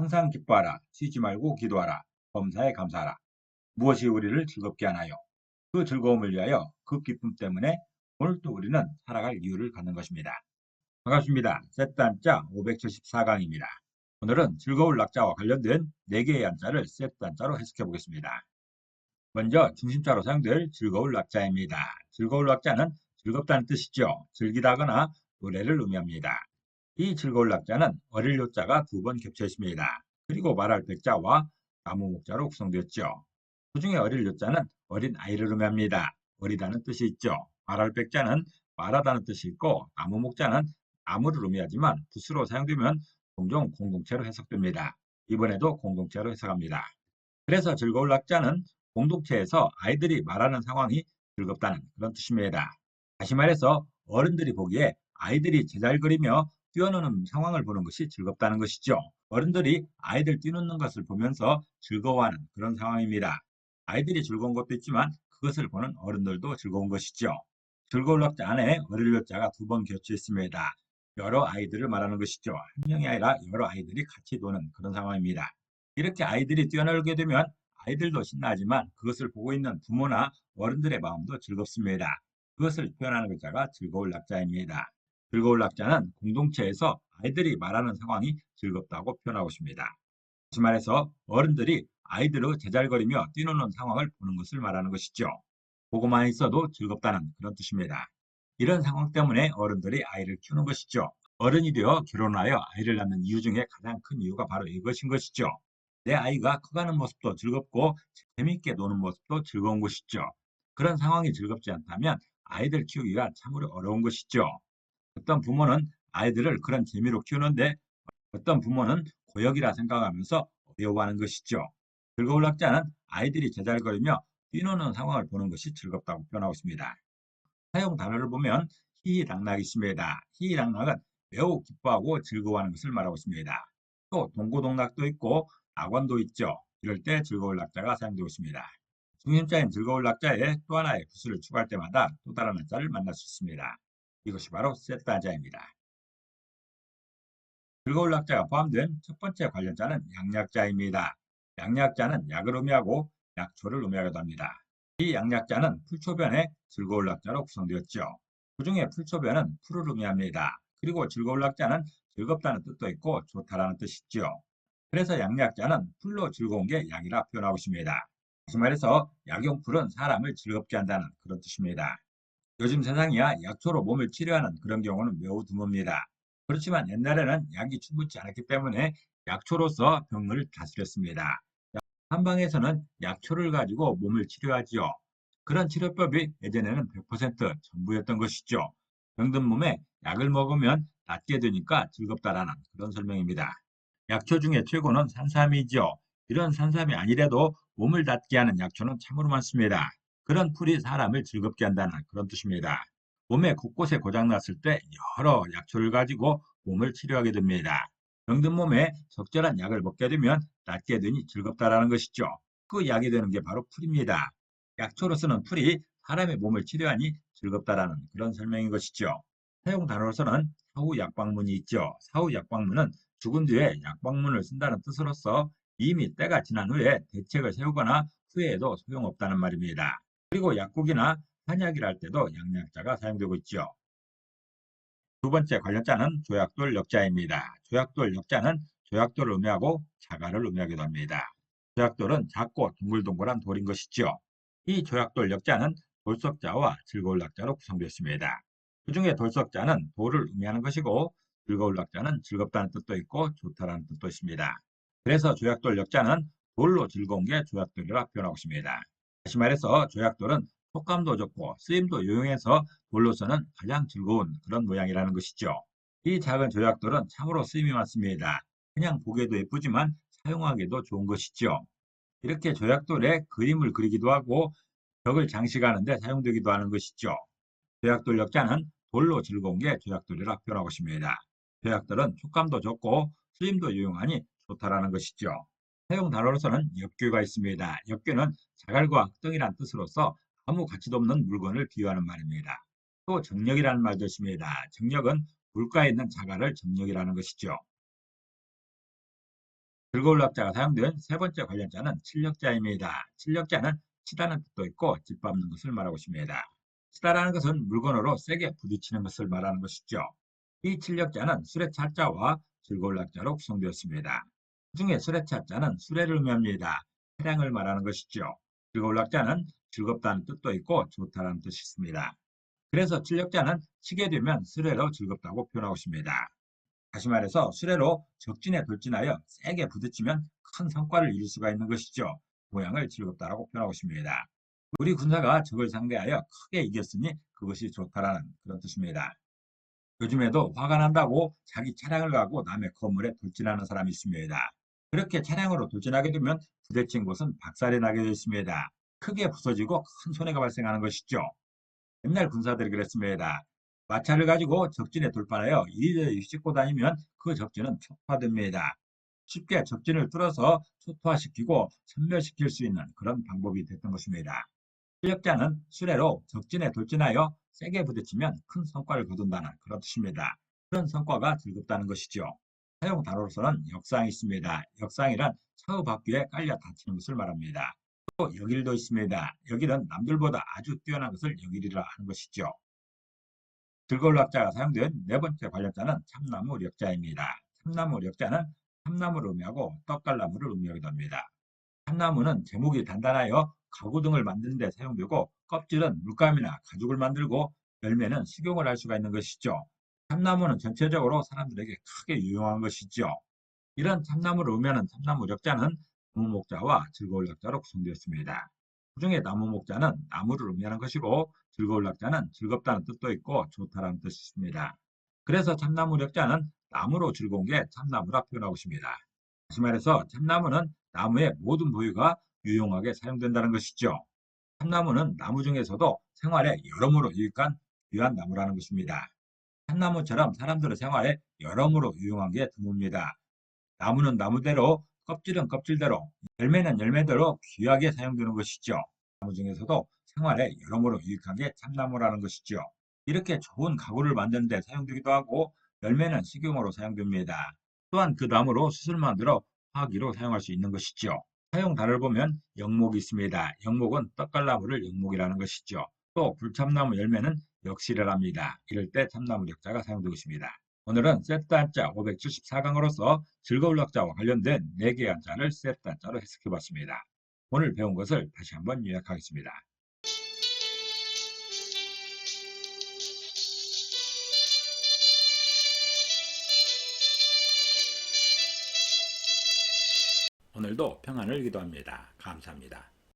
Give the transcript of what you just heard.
항상 기뻐하라. 쉬지 말고 기도하라. 범사에 감사하라. 무엇이 우리를 즐겁게 하나요? 그 즐거움을 위하여 그 기쁨 때문에 오늘 또 우리는 살아갈 이유를 갖는 것입니다. 반갑습니다. 세트한자 574강입니다. 오늘은 즐거울 낙자와 관련된 4개의 한자를 세트한자로 해석해 보겠습니다. 먼저 중심자로 사용될 즐거울 낙자입니다. 즐거울 낙자는 즐겁다는 뜻이죠. 즐기다거나 노래를 의미합니다. 이 즐거울 낙자는 어릴 요자가 2번 겹쳐 있습니다. 그리고 말할 백자와 나무 목자로 구성되었죠. 그중에 어릴 요자는 어린 아이를 의미합니다. 어리다는 뜻이 있죠. 말할 백자는 말하다는 뜻이 있고 나무 목자는 나무를 의미하지만 붓으로 사용되면 종종 공동체로 해석됩니다. 이번에도 공동체로 해석합니다. 그래서 즐거울 낙자는 공동체에서 아이들이 말하는 상황이 즐겁다는 그런 뜻입니다. 다시 말해서 어른들이 보기에 아이들이 제잘거리며 뛰어노는 상황을 보는 것이 즐겁다는 것이죠. 어른들이 아이들 뛰노는 것을 보면서 즐거워하는 그런 상황입니다. 아이들이 즐거운 것도 있지만 그것을 보는 어른들도 즐거운 것이죠. 즐거울 낙자 안에 어릴 요자가 2번 겹쳐 있습니다. 여러 아이들을 말하는 것이죠. 한 명이 아니라 여러 아이들이 같이 노는 그런 상황입니다. 이렇게 아이들이 뛰어놀게 되면 아이들도 신나지만 그것을 보고 있는 부모나 어른들의 마음도 즐겁습니다. 그것을 표현하는 글자가 즐거울 낙자입니다. 즐거울 낙자는 공동체에서 아이들이 말하는 상황이 즐겁다고 표현하고 있습니다. 다시 말해서 어른들이 아이들의 제잘거리며 뛰노는 상황을 보는 것을 말하는 것이죠. 보고만 있어도 즐겁다는 그런 뜻입니다. 이런 상황 때문에 어른들이 아이를 키우는 것이죠. 어른이 되어 결혼하여 아이를 낳는 이유 중에 가장 큰 이유가 바로 이것인 것이죠. 내 아이가 커가는 모습도 즐겁고 재미있게 노는 모습도 즐거운 것이죠. 그런 상황이 즐겁지 않다면 아이들 키우기가 참으로 어려운 것이죠. 어떤 부모는 아이들을 그런 재미로 키우는데 어떤 부모는 고역이라 생각하면서 어려워하는 것이죠. 즐거울 낙자는 아이들이 제잘거리며 뛰노는 상황을 보는 것이 즐겁다고 표현하고 있습니다. 사용 단어를 보면 희희락락이 있습니다. 희희락락은 매우 기뻐하고 즐거워하는 것을 말하고 있습니다. 또 동고동락도 있고 낙원도 있죠. 이럴 때 즐거울 낙자가 사용되고 있습니다. 중심자인 즐거울 낙자에 또 하나의 부수를 추가할 때마다 또 다른 한자를 만날 수 있습니다. 이것이 바로 세트 한자입니다. 즐거울 낙자가 포함된 첫 번째 관련자는 양약자입니다. 양약자는 약을 의미하고 약초를 의미하기도 합니다. 이 양약자는 풀초변의 즐거울 낙자로 구성되었죠. 그 중에 풀초변은 풀을 의미합니다. 그리고 즐거울 낙자는 즐겁다는 뜻도 있고 좋다라는 뜻이죠. 그래서 양약자는 풀로 즐거운 게 약이라 표현하고 있습니다. 다시 말해서 약용풀은 사람을 즐겁게 한다는 그런 뜻입니다. 요즘 세상이야 약초로 몸을 치료하는 그런 경우는 매우 드뭅니다. 그렇지만 옛날에는 약이 충분치 않았기 때문에 약초로서 병을 다스렸습니다. 한방에서는 약초를 가지고 몸을 치료하지요. 그런 치료법이 예전에는 100% 전부였던 것이죠. 병든 몸에 약을 먹으면 낫게 되니까 즐겁다라는 그런 설명입니다. 약초 중에 최고는 산삼이죠. 이런 산삼이 아니라도 몸을 낫게 하는 약초는 참으로 많습니다. 그런 풀이 사람을 즐겁게 한다는 그런 뜻입니다. 몸의 곳곳에 고장났을 때 여러 약초를 가지고 몸을 치료하게 됩니다. 병든 몸에 적절한 약을 먹게 되면 낫게 되니 즐겁다라는 것이죠. 그 약이 되는 게 바로 풀입니다. 약초로 쓰는 풀이 사람의 몸을 치료하니 즐겁다라는 그런 설명인 것이죠. 사용 단어로서는 사후약방문이 있죠. 사후약방문은 죽은 뒤에 약방문을 쓴다는 뜻으로서 이미 때가 지난 후에 대책을 세우거나 후회해도 소용없다는 말입니다. 그리고 약국이나 한약이라 할 때도 양약자가 사용되고 있죠. 두 번째 관련자는 조약돌 역자입니다. 조약돌 역자는 조약돌을 의미하고 자갈을 의미하기도 합니다. 조약돌은 작고 동글동글한 돌인 것이죠. 이 조약돌 역자는 돌석자와 즐거울 낙자로 구성되었습니다. 그 중에 돌석자는 돌을 의미하는 것이고 즐거울 낙자는 즐겁다는 뜻도 있고 좋다라는 뜻도 있습니다. 그래서 조약돌 역자는 돌로 즐거운 게 조약돌이라 표현하고 있습니다. 다시 말해서 조약돌은 촉감도 좋고 쓰임도 유용해서 돌로서는 가장 즐거운 그런 모양이라는 것이죠. 이 작은 조약돌은 참으로 쓰임이 많습니다. 그냥 보기에도 예쁘지만 사용하기도 좋은 것이죠. 이렇게 조약돌에 그림을 그리기도 하고 벽을 장식하는 데 사용되기도 하는 것이죠. 조약돌 역자는 돌로 즐거운 게 조약돌이라 표현하고 있습니다. 조약돌은 촉감도 좋고 쓰임도 유용하니 좋다라는 것이죠. 사용 단어로서는 엽규가 있습니다. 엽규는 자갈과 흙등이란 뜻으로서 아무 가치도 없는 물건을 비유하는 말입니다. 또 정력이라는 말도 있습니다. 정력은 물가에 있는 자갈을 정력이라는 것이죠. 즐거울 학자가 사용된 세 번째 관련자는 칠력자입니다. 칠력자는 치다는 뜻도 있고 짓밟는 것을 말하고 있습니다. 치다라는 것은 물건으로 세게 부딪히는 것을 말하는 것이죠. 이 칠력자는 수레차자와 즐거울 학자로 구성되었습니다. 그중에 수레차자는 수레를 의미합니다. 차량을 말하는 것이죠. 즐거울 학자는 즐겁다는 뜻도 있고 좋다라는 뜻이 있습니다. 그래서 칠력자는 치게 되면 수레로 즐겁다고 표현하고 있습니다. 다시 말해서 수레로 적진에 돌진하여 세게 부딪히면 큰 성과를 이룰 수가 있는 것이죠. 모양을 즐겁다라고 표현하고 있습니다. 우리 군사가 적을 상대하여 크게 이겼으니 그것이 좋다라는 그런 뜻입니다. 요즘에도 화가 난다고 자기 차량을 가고 남의 건물에 돌진하는 사람이 있습니다. 그렇게 차량으로 돌진하게 되면 부딪힌 곳은 박살이 나게 되어 있습니다. 크게 부서지고 큰 손해가 발생하는 것이죠. 옛날 군사들이 그랬습니다. 마차를 가지고 적진에 돌파하여 이리저리 싣고 다니면 그 적진은 초토화됩니다. 쉽게 적진을 뚫어서 초토화시키고 섬멸시킬 수 있는 그런 방법이 됐던 것입니다. 실력자는 수레로 적진에 돌진하여 세게 부딪히면 큰 성과를 거둔다는 그런 뜻입니다. 그런 성과가 즐겁다는 것이죠. 사용 단어로서는 역상이 있습니다. 역상이란 차의 바퀴에 깔려 다치는 것을 말합니다. 또 역일도 있습니다. 역일은 남들보다 아주 뛰어난 것을 역일이라 하는 것이죠. 즐거울 학자가 사용된 네 번째 관련자는 참나무 력자입니다. 참나무 력자는 참나무를 의미하고 떡갈나무를 의미하기도 합니다. 참나무는 제목이 단단하여 가구 등을 만드는 데 사용되고 껍질은 물감이나 가죽을 만들고 열매는 식용을 할 수가 있는 것이죠. 참나무는 전체적으로 사람들에게 크게 유용한 것이죠. 이런 참나무를 의미하는 참나무 력자는 나무목자와 즐거울 력자로 구성되었습니다. 그중에 나무목자는 나무를 의미하는 것이고 즐거울 력자는 즐겁다는 뜻도 있고 좋다라는 뜻이 있습니다. 그래서 참나무 력자는 나무로 즐거운 게 참나무라 표현하고 있습니다. 다시 말해서 참나무는 나무의 모든 부위가 유용하게 사용된다는 것이죠. 참나무는 나무 중에서도 생활에 여러모로 유익한 귀한 나무라는 것입니다. 참나무처럼 사람들의 생활에 여러모로 유용한 게 드뭅니다. 나무는 나무대로, 껍질은 껍질대로, 열매는 열매대로 귀하게 사용되는 것이죠. 나무 중에서도 생활에 여러모로 유익한 게 참나무라는 것이죠. 이렇게 좋은 가구를 만드는 데 사용되기도 하고 열매는 식용으로 사용됩니다. 또한 그 나무로 수술 만들어 화기로 사용할 수 있는 것이죠. 사용 단어를 보면 영목이 있습니다. 영목은 떡갈나무를 영목이라는 것이죠. 또 불참나무 열매는 역시를 합니다. 이럴 때 참나무 력자가 사용되고 있습니다. 오늘은 세트 한자 574강으로서 즐거울 학자와 관련된 4개의 한자를 세트 한자로 해석해 봤습니다. 오늘 배운 것을 다시 한번 요약하겠습니다. 오늘도 평안을 기도합니다. 감사합니다.